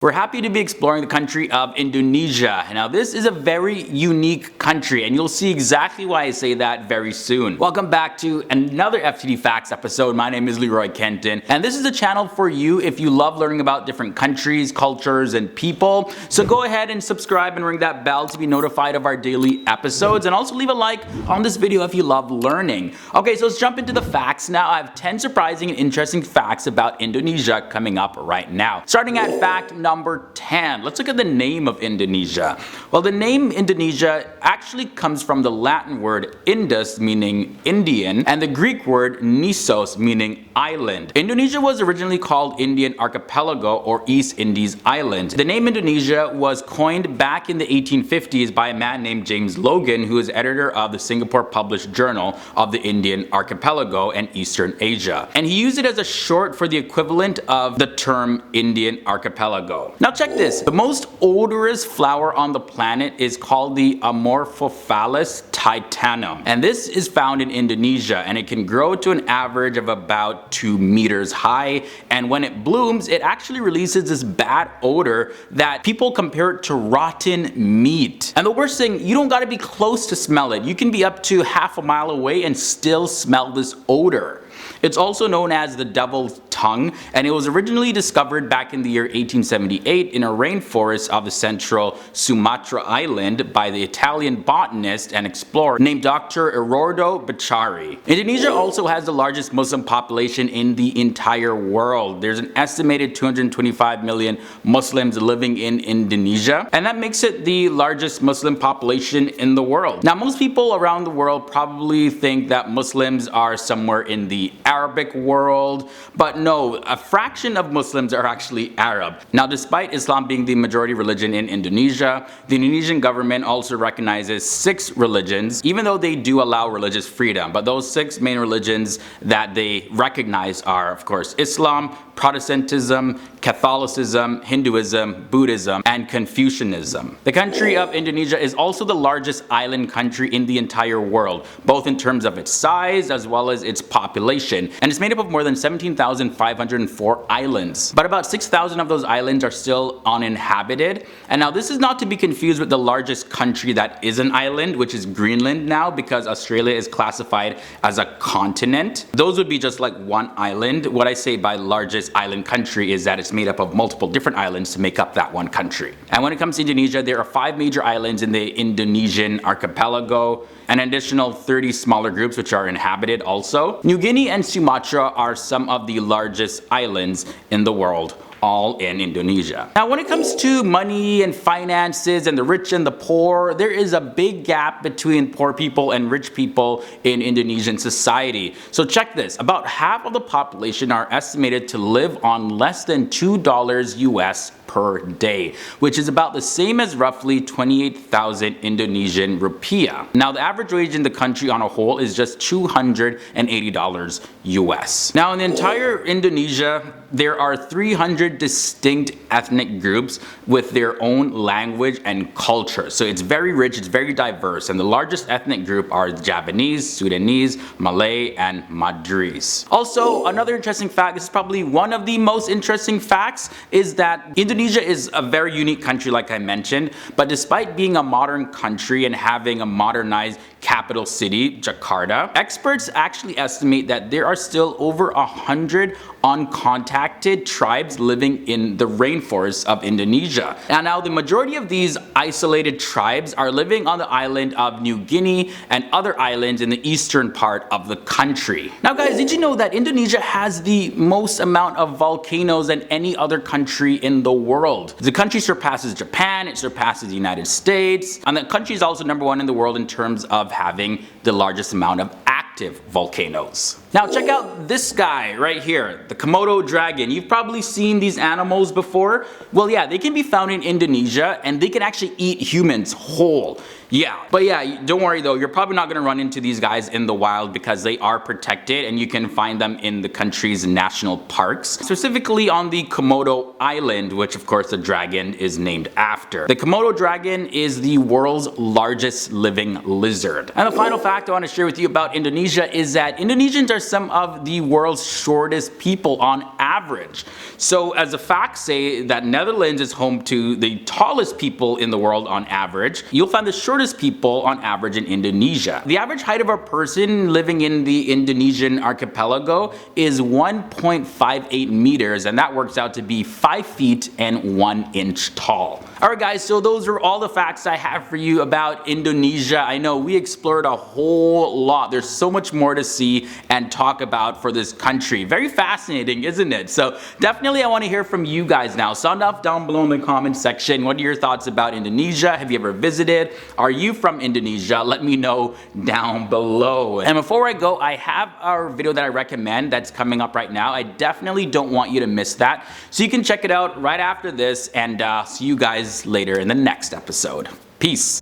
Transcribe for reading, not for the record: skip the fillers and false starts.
We're happy to be exploring the country of Indonesia. Now this is a very unique country and you'll see exactly why I say that very soon. Welcome back to another FTD Facts episode. My name is Leroy Kenton and this is a channel for you if you love learning about different countries, cultures, and people. So go ahead and subscribe and ring that bell to be notified of our daily episodes, and also leave a like on this video if you love learning. Okay, so let's jump into the facts now. I have 10 surprising and interesting facts about Indonesia coming up right now. Starting at fact number 10. Let's look at the name of Indonesia. Well, the name Indonesia actually comes from the Latin word Indus, meaning Indian, and the Greek word Nisos, meaning island. Indonesia was originally called Indian Archipelago or East Indies Island. The name Indonesia was coined back in the 1850s by a man named James Logan, who is editor of the Singapore Published Journal of the Indian Archipelago and Eastern Asia. And he used it as a short for the equivalent of the term Indian Archipelago. Now check this. The most odorous flower on the planet is called the Amorphophallus titanum. And this is found in Indonesia, and it can grow to an average of about 2 meters high. And when it blooms, it actually releases this bad odor that people compare it to rotten meat. And the worst thing, you don't gotta be close to smell it. You can be up to half a mile away and still smell this odor. It's also known as the devil's tongue, and it was originally discovered back in the year 1878 in a rainforest of the central Sumatra island by the Italian botanist and explorer named Dr. Erordo Bacciari. Indonesia also has the largest Muslim population in the entire world. There's an estimated 225 million Muslims living in Indonesia, and that makes it the largest Muslim population in the world. Now, most people around the world probably think that Muslims are somewhere in the Arabic world, but no, a fraction of Muslims are actually Arab. Now, despite Islam being the majority religion in Indonesia, the Indonesian government also recognizes 6 religions, even though they do allow religious freedom. But those 6 main religions that they recognize are, of course, Islam, Protestantism, Catholicism, Hinduism, Buddhism, and Confucianism. The country of Indonesia is also the largest island country in the entire world, both in terms of its size as well as its population. And it's made up of more than 17,504 islands. But about 6,000 of those islands are still uninhabited. And now this is not to be confused with the largest country that is an island, which is Greenland now, because Australia is classified as a continent. Those would be just like one island. What I say by largest island country is that it's made up of multiple different islands to make up that one country. And when it comes to Indonesia, there are 5 major islands in the Indonesian archipelago, an additional 30 smaller groups which are inhabited also. New Guinea and Sumatra are some of the largest islands in the world, all in Indonesia. Now, when it comes to money and finances and the rich and the poor, there is a big gap between poor people and rich people in Indonesian society. So check this, about half of the population are estimated to live on less than $2 US per day, which is about the same as roughly 28,000 Indonesian rupiah. Now, the average wage in the country on a whole is just $280 US. Now, in the entire Indonesia, there are 300 distinct ethnic groups with their own language and culture. So it's very rich, it's very diverse, and the largest ethnic group are the Japanese, Sudanese, Malay, and Madris. Also, another interesting fact, this is probably one of the most interesting facts, is that Indonesia is a very unique country, like I mentioned, but despite being a modern country and having a modernized capital city, Jakarta, experts actually estimate that there are still over 100 uncontacted tribes living in the rainforests of Indonesia. And now the majority of these isolated tribes are living on the island of New Guinea and other islands in the eastern part of the country. Now guys, did you know that Indonesia has the most amount of volcanoes than any other country in the world? The country surpasses Japan, it surpasses the United States, and the country is also #1 in the world in terms of having the largest amount of active volcanoes. Now check out this guy right here, the Komodo Dragon. You've probably seen these animals before. Well, yeah, they can be found in Indonesia and they can actually eat humans whole. Yeah, but yeah, don't worry though, you're probably not gonna run into these guys in the wild because they are protected and you can find them in the country's national parks, specifically on the Komodo Island, which of course the dragon is named after. The Komodo Dragon is the world's largest living lizard. And the final fact I want to share with you about Indonesia Indonesia is that Indonesians are some of the world's shortest people on average. So as the facts say that Netherlands is home to the tallest people in the world on average, you'll find the shortest people on average in Indonesia. The average height of a person living in the Indonesian archipelago is 1.58 meters, and that works out to be 5 feet and 1 inch tall. Alright guys, so those are all the facts I have for you about Indonesia. I know we explored a whole lot. There's so much more to see and talk about for this country. Very fascinating, isn't it? So definitely I want to hear from you guys now. Sound off down below in the comment section. What are your thoughts about Indonesia? Have you ever visited? Are you from Indonesia? Let me know down below. And before I go, I have our video that I recommend that's coming up right now. I definitely don't want you to miss that. So you can check it out right after this, and see you guys later in the next episode. Peace.